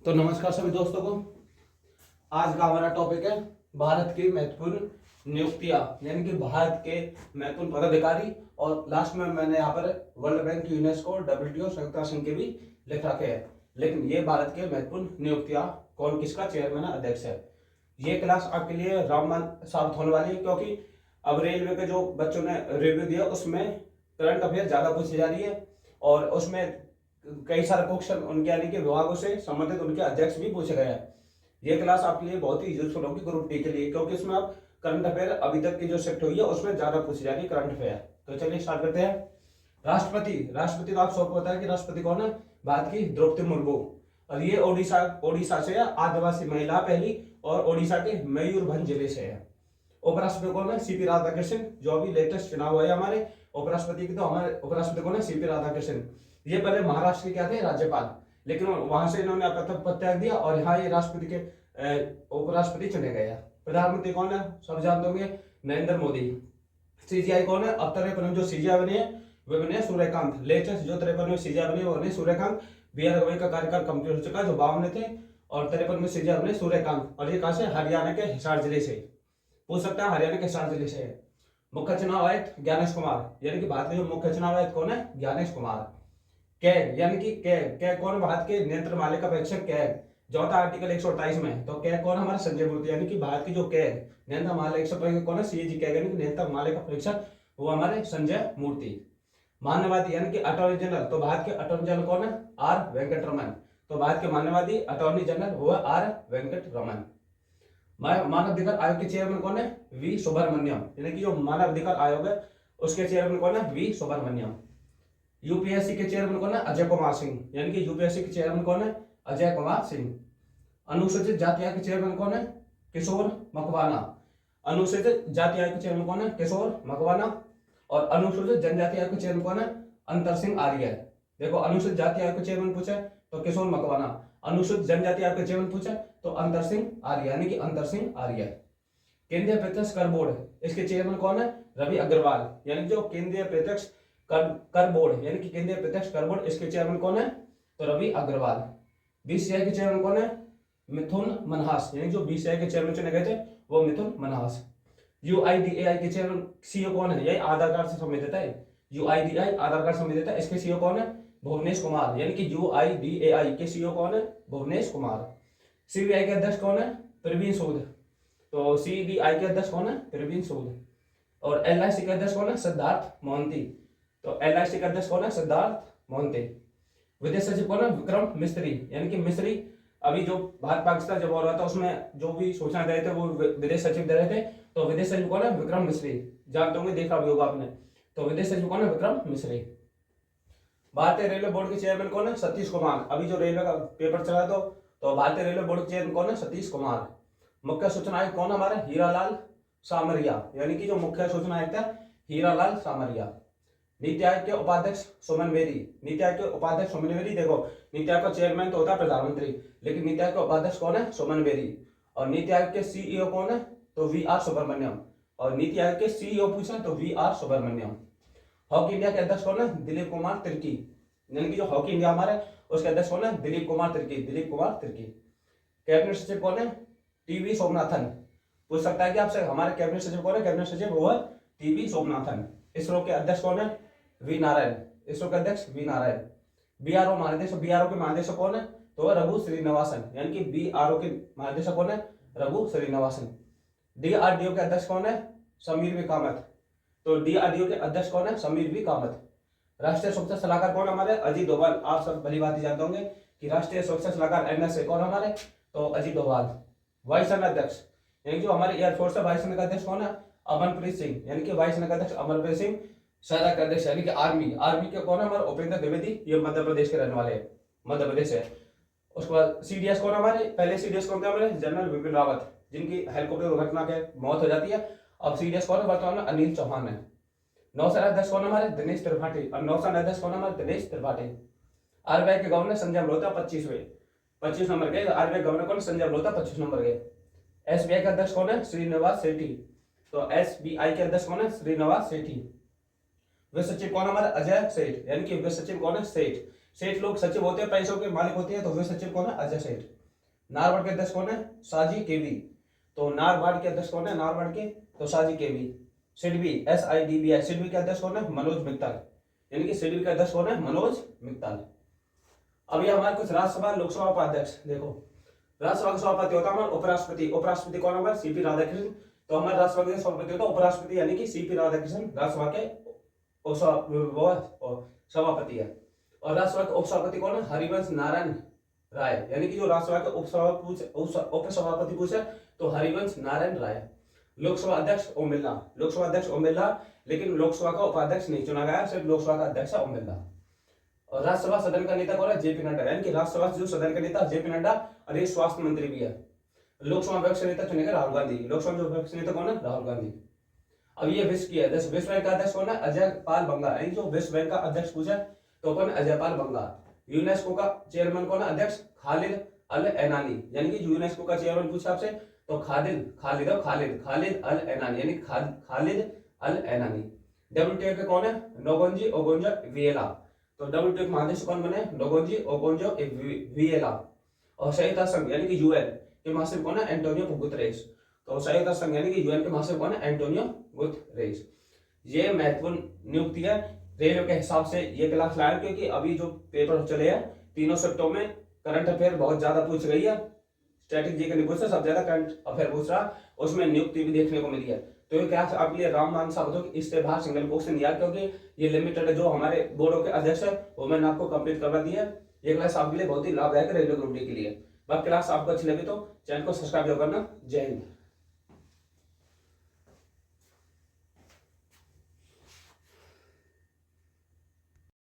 तो नमस्कार सभी दोस्तों को। आज का हमारा टॉपिक है भारत की महत्वपूर्ण नियुक्तियां, यानी कि भारत के महत्वपूर्ण पदाधिकारी। और लास्ट में मैंने यहाँ पर वर्ल्ड बैंक, यूनेस्को, डब्ल्यूटीओ, संयुक्त राष्ट्र संघ के भी लिख रखे हैं। लेकिन ये भारत के महत्वपूर्ण नियुक्तियां कौन किसका चेयरमैन अध्यक्ष है, ये क्लास आपके लिए रामबाण साबित होने वाली है। क्योंकि अब रेलवे के जो बच्चों ने रिव्यू दिया उसमें करंट अफेयर ज्यादा पूछी जा रही है और उसमें कई सारे क्वेश्चन उनके यानी कि विभागों से संबंधित उनके अध्यक्ष भी पूछे गए हैं। ये क्लास आपके लिए बहुत ही यूजफुल होगी ग्रुप डी के लिए, क्योंकि इसमें आप करंट अफेयर अभी तक की जो शिफ्ट हुई है उसमें ज्यादा पूछी जा रही है करंट अफेयर। तो चलिए स्टार्ट करते हैं। राष्ट्रपति तो आप सबको पता है कि राष्ट्रपति कौन है, भारत की द्रौपदी मुर्मू। और ये ओडिशा से है, आदिवासी महिला पहली, और ओडिशा के मयूरभंज जिले से है। उपराष्ट्रपति कौन है, सीपी राधाकृष्णन, जो अभी लेटेस्ट चुनाव हुआ है हमारे उपराष्ट्रपति की। तो हमारे उपराष्ट्रपति कौन है, सीपी राधाकृष्णन। ये पहले महाराष्ट्र के क्या थे, राज्यपाल, लेकिन वहां से इन्होंने पदत्याग दिया और यहाँ ये राष्ट्रपति के उपराष्ट्रपति चुने गए हैं। प्रधानमंत्री कौन है, सब जानते होंगे, नरेंद्र मोदी। सीजीआई कौन है, अब 53 जो सीजीआई बने हैं वे बने सूर्यकांत। लेटेस्ट जो 53 सीजीआई बने वो बने सूर्यकांत। बी आर गवई का कार्यकाल कंप्लीट हो चुका है, जो 52 थे, और 53 सीजीआई बने सूर्यकांत। और ये कहां से, हरियाणा के हिसार जिले से। पूछ सकते हैं हरियाणा के हिसार जिले से। मुख्य चुनाव आयुक्त ज्ञानेश कुमार, यानी कि भारत के जो मुख्य चुनाव आयुक्त कौन है, ज्ञानेश कुमार। कैग, यानी कि कैग कौन, भारत के नियंत्रण मालिका परीक्षक कैग, जो था आर्टिकल 128 में। तो कैग कौन, हमारा संजय मूर्ति, यानी कि भारत की जो कैग नियंत्रण मालिका परीक्षक कौन है, सीएजी कैग, यानी कि नियंत्रण मालिका परीक्षक, वो हमारे संजय मूर्ति। मान्यवादी यानी कि अटॉर्नी जनरल, तो भारत के अटॉर्नी जनरल कौन है, आर वेंकटरमन। तो भारत के मान्यवादी अटॉर्नी जनरल वो है आर वेंकटरमन। मानव अधिकार आयोग के चेयरमैन कौन है, वी सुब्रमण्यम, यानी कि जो मानव अधिकार आयोग है उसके चेयरमैन कौन है, वी सुब्रमण्यम। यूपीएससी के चेयरमैन कौन है, अजय कुमार सिंह, यानी कि यूपीएससी के चेयरमैन कौन है, अजय कुमार सिंह। अनुसूचित जाति आयोग के चेयरमैन कौन है, किशोर मकवाना। अनुसूचित जाति आयोग के चेयरमैन कौन है, किशोर मकवाना। और अनुसूचित जनजाति आयोग के चेयरमैन कौन है, अंतर सिंह आर्य। देखो, अनुसूचित जाति आयोग के चेयरमैन पूछे तो किशोर मकवाना, अनुसूचित जनजाति आयोग के चेयरमैन पूछे तो अंतर सिंह आर्य, यानी कि अंतर सिंह आर्य। केंद्रीय प्रत्यक्ष कर बोर्ड, इसके चेयरमैन कौन है, रवि अग्रवाल, यानी जो केंद्रीय प्रत्यक्ष कर बोर्ड, यानी कि केंद्रीय प्रत्यक्ष कर बोर्ड, इसके चेयरमैन कौन है, तो रवि अग्रवाल। बीसीसीआई के चेयरमैन कौन है, मिथुन मनहास, यानी जो बीसीसीआई के चेयरमैन चुने गए थे वो मिथुन मनहास। यूआईडीएआई के चेयरमैन सीईओ कौन है, यही आधार कार्ड से संबंधित है, यूआईडीएआई आधार कार्ड संबंधित है, इसके सीईओ कौन है, भुवनेश कुमार, यानी कि यूआईडीएआई के सीईओ कौन है, भुवनेश कुमार। सीबीआई के अध्यक्ष कौन है, प्रवीण सूद, तो सीबीआई के अध्यक्ष कौन है, प्रवीण सूद। और एलआईसी के अध्यक्ष कौन है, सिद्धार्थ मोहंती, तो एलआईसी का अध्यक्ष कौन है, सिद्धार्थ मोहंती। विदेश सचिव कौन है, विक्रम मिस्त्री, यानी कि मिस्री अभी जो भारत पाकिस्तान जब हो रहा था उसमें जो भी सूचना दे रहे थे वो विदेश सचिव दे रहे थे। तो विदेश सचिव कौन है, विक्रम मिस्री, जानते होंगे, देखा भी होगा आपने। तो विदेश सचिव कौन है, विक्रम मिस्री। भारतीय रेलवे बोर्ड के चेयरमैन कौन है, सतीश कुमार, अभी जो रेलवे का पेपर चला तो भारतीय रेलवे बोर्ड के चेयरमैन कौन है, सतीश कुमार। मुख्य सूचना आयुक्त कौन है, हमारे हीरालाल सामरिया, यानी कि जो मुख्य सूचना आयुक्त है हीरालाल सामरिया। नीति आयोग के उपाध्यक्ष सुमन बेरी, नीति आयोग के उपाध्यक्ष सुमन बेरी। देखो, नीति आयोग का चेयरमैन तो होता है प्रधानमंत्री, लेकिन नीति आयोग का उपाध्यक्ष कौन है, सुमन बेरी। और नीति आयोग के सीईओ कौन है, तो वी आर सुब्रमण्यम। और नीति आयोग के सीईओ पूछे तो V R Subramaniam. Hockey India के अध्यक्ष कौन है, दिलीप कुमार तिर्की, यानी कि जो हॉकी इंडिया हमारे उसके अध्यक्ष कौन है, दिलीप कुमार तिर्की, दिलीप कुमार तिर्की। कैबिनेट सचिव कौन है, टीवी सोमनाथन, पूछ सकता है कि आपसे हमारे कैबिनेट सचिव कौन है, कैबिनेट सचिव वो है टीवी सोमनाथन। इसरो के अध्यक्ष कौन है, वी नारायण, इसरो के अध्यक्ष वी नारायण। बीआरओ महानिदेशक, बीआरओ के महानिदेशक कौन है, तो रघु श्रीनिवासन, यानी कि बीआरओ के महानिदेशक कौन है, रघु श्रीनिवासन। डीआरडीओ के अध्यक्ष कौन है, समीर वी कामत, तो डीआरडीओ के अध्यक्ष कौन है, समीर वी कामत। राष्ट्रीय सुरक्षा सलाहकार कौन हमारे, अजीत डोभाल, आप सब भली बात जानते होंगे कि राष्ट्रीय सुरक्षा सलाहकार एनएसए कौन हमारे, तो अजीत डोभाल। वायुसेना अध्यक्ष, यानी जो हमारे एयरफोर्स है वायुसेना का अध्यक्ष कौन है, अमनप्रीत सिंह, यानी कि वायुसेना का अध्यक्ष अमरप्रीत सिंह। सेना का अध्यक्ष यानी कि आर्मी के कौन है, हमारे उपेंद्र द्विवेदी, ये मध्य प्रदेश के रहने वाले हैं, मध्य प्रदेश है। उसके बाद सीडीएस कौन हमारे, पहले सीडीएस कौन थे हमारे, जनरल विपिन रावत, जिनकी हेलीकॉप्टर दुर्घटना के मौत हो जाती है। अब सीडीएस कौन है वर्तमान में, अनिल चौहान है। नौसेना अध्यक्ष कौन हमारे, दिनेश त्रिपाठी, और नौसेना अध्यक्ष कौन हमारे, दिनेश त्रिपाठी। आरबीआई के गवर्नर संजय मल्होत्रा 25 नंबर के, आरबीआई गवर्नर कौन, संजय मल्होत्रा 25 नंबर के। एसबीआई का अध्यक्ष कौन है, श्रीनिवास सेठी, तो एसबीआई के अध्यक्ष कौन है, श्रीनिवास सेठी। वित्त सचिव कौन हमारे, अजय सेठ, यानी कि वित्त सचिव कौन है, सेठ। सेठ लोग सचिव होते हैं, पैसों के मालिक होते हैं, तो वे सचिव कौन है? अजय सेठ। नारबाड़ के अध्यक्ष कौन है? साजी केवी। तो नारबाड़ के अध्यक्ष कौन है? नारबाड़ के तो साजी केवी। सिडबी SIDBI, सिडबी के अध्यक्ष कौन है? मनोज मित्तल, यानी कि सिडबी के अध्यक्ष कौन है? मनोज मित्तल। अब ये हमारे कुछ राज्यसभा लोकसभा उपाध्यक्ष देखो। राज्यसभा का सभापति होता है हमारा उपराष्ट्रपति। उपराष्ट्रपति कौन है हमारे? CP राधाकृष्णन। तो हमारे राज्यसभा के सभापति होता है उपराष्ट्रपति, यानी कि CP राधाकृष्णन राज्यसभा के सभापति है। और राज्यसभा के उपसभापति कौन है? हरिवंश नारायण राय, यानी कि जो राज्यसभा के उपसभापति पूछे तो हरिवंश नारायण राय। लोकसभा अध्यक्ष ओम बिरला, लोकसभा अध्यक्ष ओम बिरला, लेकिन लोकसभा का उपाध्यक्ष नहीं चुना गया, सिर्फ लोकसभा का अध्यक्ष है ओम बिरला। और राज्यसभा सदन का नेता कौन है? JP नड्डा, यानी कि राज्यसभा जो सदन का नेता JP नड्डा, और ये स्वास्थ्य मंत्री भी है। लोकसभा विपक्ष नेता चुनेगा राहुल गांधी, लोकसभा में विपक्ष नेता कौन है? राहुल गांधी। अब ये विश्व की है, विश्व बैंक का अध्यक्ष कौन है? अजय पाल बंगा, यानी जो विश्व बैंक का अध्यक्ष पूछा तो कौन? अजय पाल बंगा। यूनेस्को का चेयरमैन कौन है? अध्यक्ष खालिद अल एनानी, यानी कि यूनेस्को का चेयरमैन पूछा आपसे तो खालिद अल एनानी, यानी खालिद अल एनानी। WTO के कौन है? नोगोंजी ओगोंजो-इवेला। तो WTO के महाध्यक्ष कौन बने? नोगोंजी ओगोंजो-इवेला। और संयुक्त राष्ट्र संघ यानी कि UN के महासचिव कौन है? Antonio Guterres. तो संयुक्त राष्ट्र संघ यानी कि UN के महासचिव कौन है? Antonio Guterres. ये महत्वपूर्ण नियुक्ति है रेलवे के हिसाब से ये क्लास लाया, क्योंकि अभी जो पेपर चले हैं तीनों शिफ्टों में करंट अफेयर बहुत ज्यादा पूछ गई है। स्टैटिक जी का नहीं पूछ रहा, सब ज्यादा करंट अफेयर पूछ रहा, उसमें नियुक्ति भी देखने को मिली है। तो ये क्लास आपके लिए रामबाण साबित हो कि इससे बाहर सिंगल क्वेश्चन यार, क्योंकि ये लिमिटेड जो हमारे बोर्डों के अध्यक्ष है वो मैंने आपको कंप्लीट करवा दी है। ये क्लास आपके लिए बहुत ही लाभदायक है रेलवे ग्रुप डी के लिए। बाकी क्लास आपको अच्छी लगी तो चैनल को सब्सक्राइब करना। जय हिंद।